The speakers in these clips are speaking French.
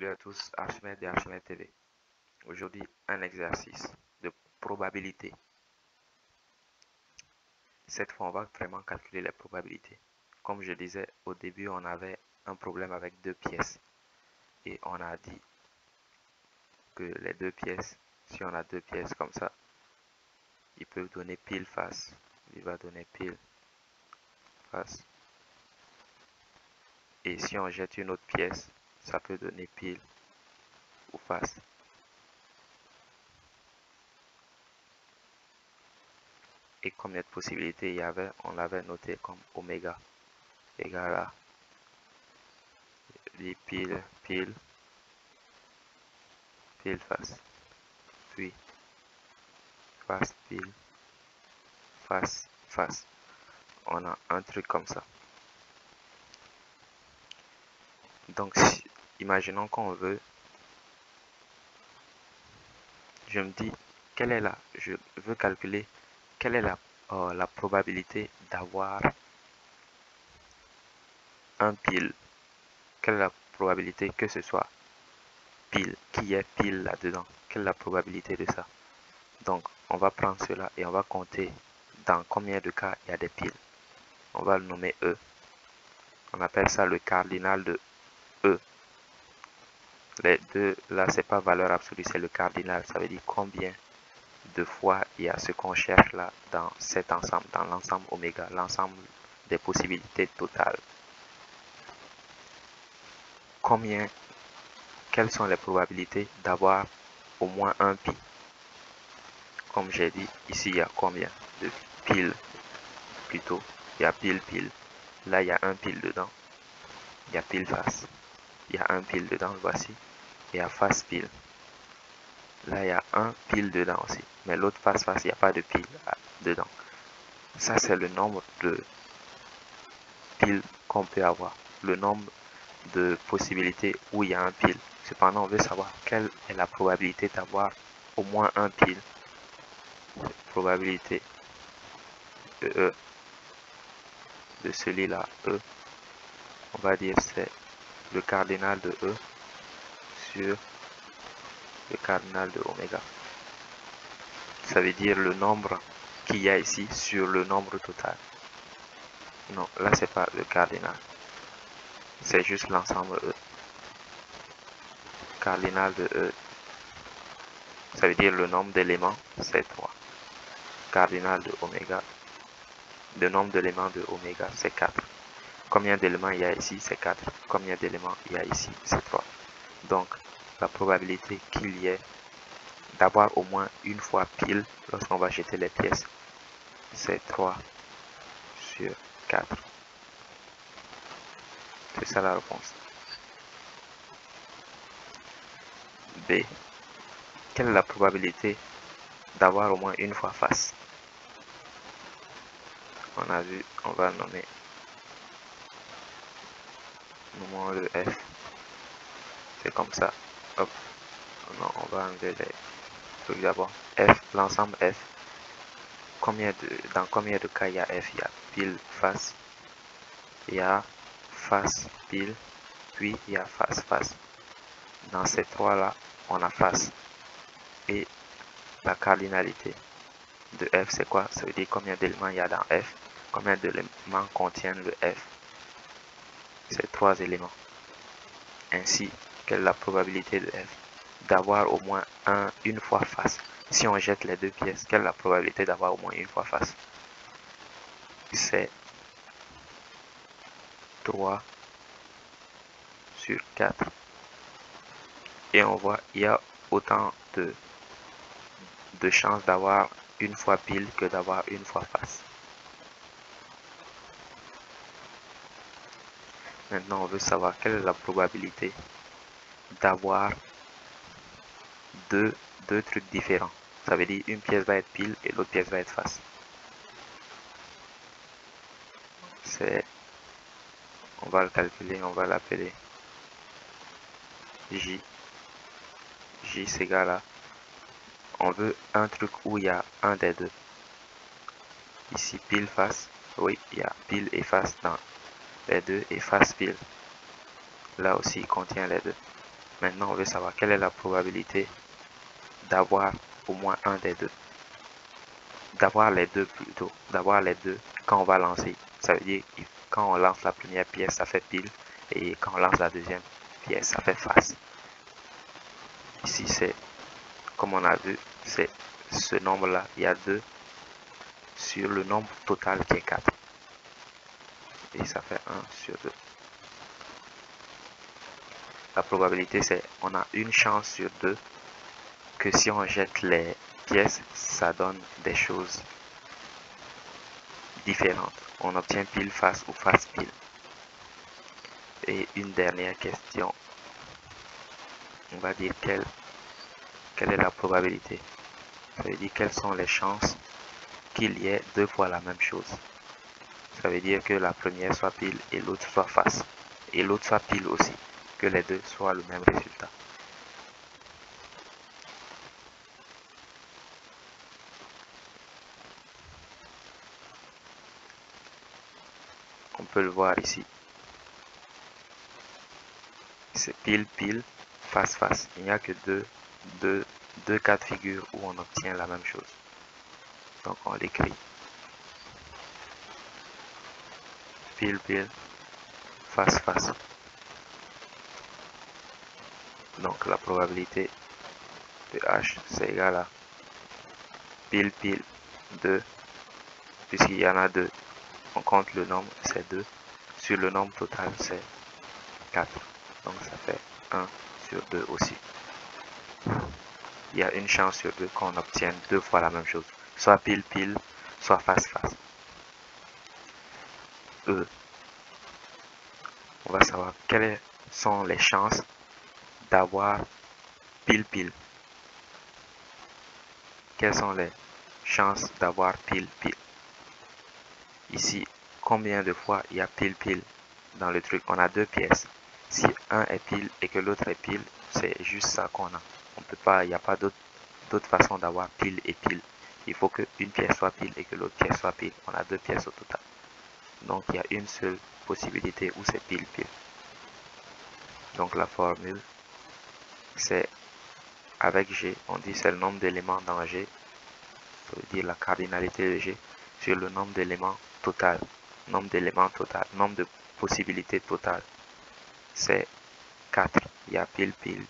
Salut à tous, Archimède et Archimède TV. Aujourd'hui, un exercice de probabilité. Cette fois, on va vraiment calculer les probabilités. Comme je disais, au début, on avait un problème avec deux pièces. Et on a dit que les deux pièces, si on a deux pièces comme ça, ils peuvent donner pile face. Il va donner pile face. Et si on jette une autre pièce, ça peut donner pile ou face. Et combien de possibilités il y avait, on l'avait noté comme oméga égale à pile, pile, pile face, puis face, pile, face, face. On a un truc comme ça. Donc, imaginons qu'on veut, je me dis, je veux calculer quelle est la probabilité d'avoir un pile. Quelle est la probabilité que ce soit pile, qui est pile là-dedans? Quelle est la probabilité de ça? Donc, on va prendre cela et on va compter dans combien de cas il y a des piles. On va le nommer E. On appelle ça le cardinal de E. Les deux, là, c'est pas valeur absolue, c'est le cardinal. Ça veut dire combien de fois il y a ce qu'on cherche là dans cet ensemble, dans l'ensemble oméga, l'ensemble des possibilités totales. Quelles sont les probabilités d'avoir au moins un pi? Comme j'ai dit, ici il y a combien de piles? Plutôt, il y a pile, pile. Là, il y a un pile dedans. Il y a pile face. Il y a un pile dedans, voici. Il y a face pile. Là, il y a un pile dedans aussi. Mais l'autre face, il n'y a pas de pile dedans. Ça, c'est le nombre de piles qu'on peut avoir. Le nombre de possibilités où il y a un pile. Cependant, on veut savoir quelle est la probabilité d'avoir au moins un pile. Probabilité de E, de celui-là, E, on va dire c'est le cardinal de E sur le cardinal de oméga. Ça veut dire le nombre qu'il y a ici sur le nombre total. Non, là c'est pas le cardinal. C'est juste l'ensemble E. Cardinal de E, ça veut dire le nombre d'éléments, c'est 3. Cardinal de oméga, le nombre d'éléments de oméga, c'est 4. Combien d'éléments il y a ici, c'est 4. Combien d'éléments il y a ici, c'est 3. Donc, la probabilité qu'il y ait d'avoir au moins une fois pile lorsqu'on va jeter les pièces, c'est 3 sur 4. C'est ça la réponse. B. Quelle est la probabilité d'avoir au moins une fois face? On a vu, on va nommer le F. C'est comme ça. Hop. Non, on va enlever les trucs d'abord. F, l'ensemble F. Dans combien de cas il y a F? Il y a pile, face. Il y a face, pile. Puis il y a face, face. Dans ces trois-là, on a face. Et la cardinalité de F, c'est quoi? Ça veut dire combien d'éléments il y a dans F. Combien d'éléments contiennent le F? C'est 3 éléments. Ainsi, quelle est la probabilité de F? D'avoir au moins une fois face. Si on jette les deux pièces, quelle est la probabilité d'avoir au moins une fois face? C'est 3 sur 4. Et on voit, il y a autant de chances d'avoir une fois pile que d'avoir une fois face. Maintenant, on veut savoir quelle est la probabilité d'avoir deux trucs différents. Ça veut dire une pièce va être pile et l'autre pièce va être face. On va le calculer, on va l'appeler J. J c'est égal à, on veut un truc où il y a un des deux. Ici pile face, oui, il y a pile et face dans les deux et face pile. Là aussi il contient les deux. Maintenant, on veut savoir quelle est la probabilité d'avoir au moins un des deux. D'avoir les deux plutôt. D'avoir les deux quand on va lancer. Ça veut dire quand on lance la première pièce, ça fait pile. Et quand on lance la deuxième pièce, ça fait face. Ici, c'est, comme on a vu, c'est ce nombre-là. Il y a 2 sur le nombre total qui est 4. Et ça fait 1 sur 2. La probabilité, c'est, on a une chance sur 2 que si on jette les pièces, ça donne des choses différentes. On obtient pile face ou face pile. Et une dernière question. On va dire quelle est la probabilité. Ça veut dire quelles sont les chances qu'il y ait 2 fois la même chose. Ça veut dire que la première soit pile et l'autre soit face. Et l'autre soit pile aussi. Que les deux soient le même résultat. On peut le voir ici. C'est pile, pile, face, face. Il n'y a que deux cas de figure où on obtient la même chose. Donc on l'écrit. Pile, pile, face, face. Donc la probabilité de H, c'est égal à pile, pile, 2, puisqu'il y en a 2. On compte le nombre, c'est 2. Sur le nombre total, c'est 4. Donc ça fait 1 sur 2 aussi. Il y a une chance sur 2 qu'on obtienne 2 fois la même chose. Soit pile, pile, soit face, face. On va savoir quelles sont les chances d'avoir pile, pile. Quelles sont les chances d'avoir pile, pile. Ici, combien de fois il y a pile, pile dans le truc? On a 2 pièces. Si un est pile et que l'autre est pile, c'est juste ça qu'on a. On peut pas, il n'y a pas d'autre façon d'avoir pile et pile. Il faut qu'une pièce soit pile et que l'autre pièce soit pile. On a 2 pièces au total. Donc il y a une seule possibilité où c'est pile, pile. Donc la formule, c'est avec G, on dit c'est le nombre d'éléments dans G, ça veut dire la cardinalité de G, sur le nombre d'éléments total. Nombre d'éléments total, nombre de possibilités totales, c'est 4. Il y a pile, pile,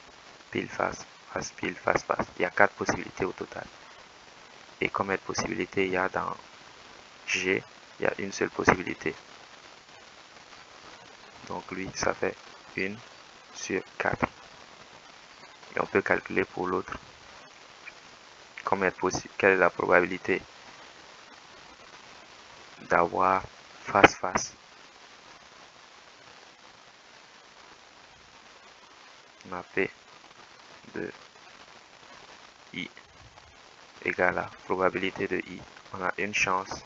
pile, face, face, pile, face, face. Il y a 4 possibilités au total. Et combien de possibilités il y a dans G? Il y a une seule possibilité. Donc lui, ça fait 1 sur 4. Et on peut calculer pour l'autre. Quelle est la probabilité d'avoir face, face? On a P de I égale à probabilité de I. On a une chance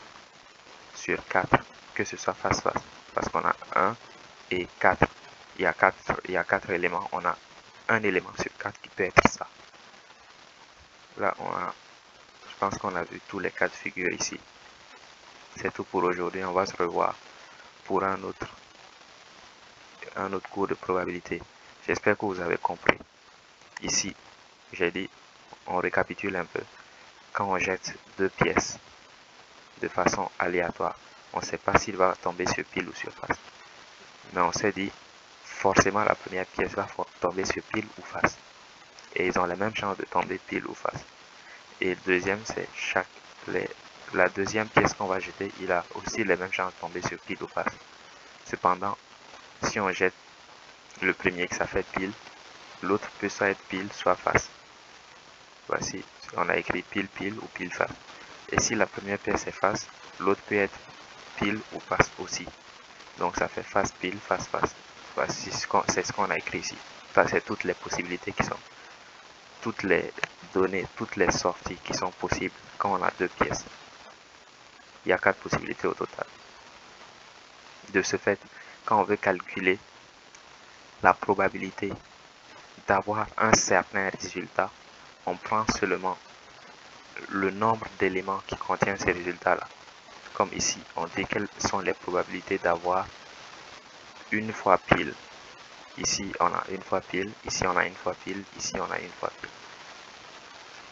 sur 4 que ce soit face, face. Parce qu'on a 1 et 4. Il y a 4 éléments. On a un élément sur 4 qui peut être ça. Là, je pense qu'on a vu tous les cas de figure ici. C'est tout pour aujourd'hui. On va se revoir pour un autre cours de probabilité. J'espère que vous avez compris. Ici, j'ai dit, on récapitule un peu. Quand on jette 2 pièces de façon aléatoire, on ne sait pas s'il va tomber sur pile ou sur face. Mais on s'est dit, forcément la première pièce va tomber sur pile ou face. Et ils ont la même chance de tomber pile ou face. Et le deuxième, c'est la deuxième pièce qu'on va jeter, il a aussi les mêmes chances de tomber sur pile ou face. Cependant, si on jette le premier que ça fait pile, l'autre peut soit être pile, soit face. Voici, on a écrit pile, pile ou pile face. Et si la première pièce est face, l'autre peut être pile ou face aussi. Donc ça fait face, pile, face, face. Voici, c'est ce qu'on a écrit ici. Ça, c'est toutes les possibilités qui sont, toutes les données, toutes les sorties qui sont possibles quand on a 2 pièces. Il y a 4 possibilités au total. De ce fait, quand on veut calculer la probabilité d'avoir un certain résultat, on prend seulement le nombre d'éléments qui contient ces résultats-là. Comme ici, on dit quelles sont les probabilités d'avoir une fois pile. Ici, on a une fois pile. Ici, on a une fois pile. Ici, on a une fois pile.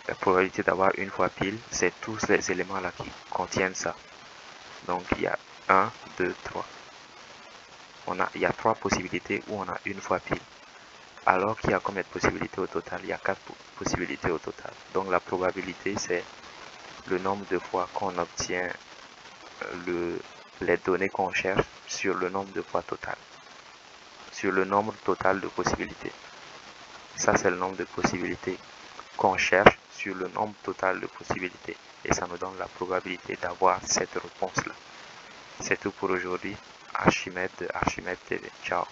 La probabilité d'avoir une fois pile, c'est tous les éléments là qui contiennent ça. Donc, il y a 1, 2, 3. Il y a 3 possibilités où on a une fois pile. Alors qu'il y a combien de possibilités au total? Il y a 4 possibilités au total. Donc, la probabilité, c'est le nombre de fois qu'on obtient les données qu'on cherche sur le nombre de fois total. Sur le nombre total de possibilités. Ça, c'est le nombre de possibilités qu'on cherche sur le nombre total de possibilités. Et ça nous donne la probabilité d'avoir cette réponse-là. C'est tout pour aujourd'hui. Archimède de Archimède TV. Ciao.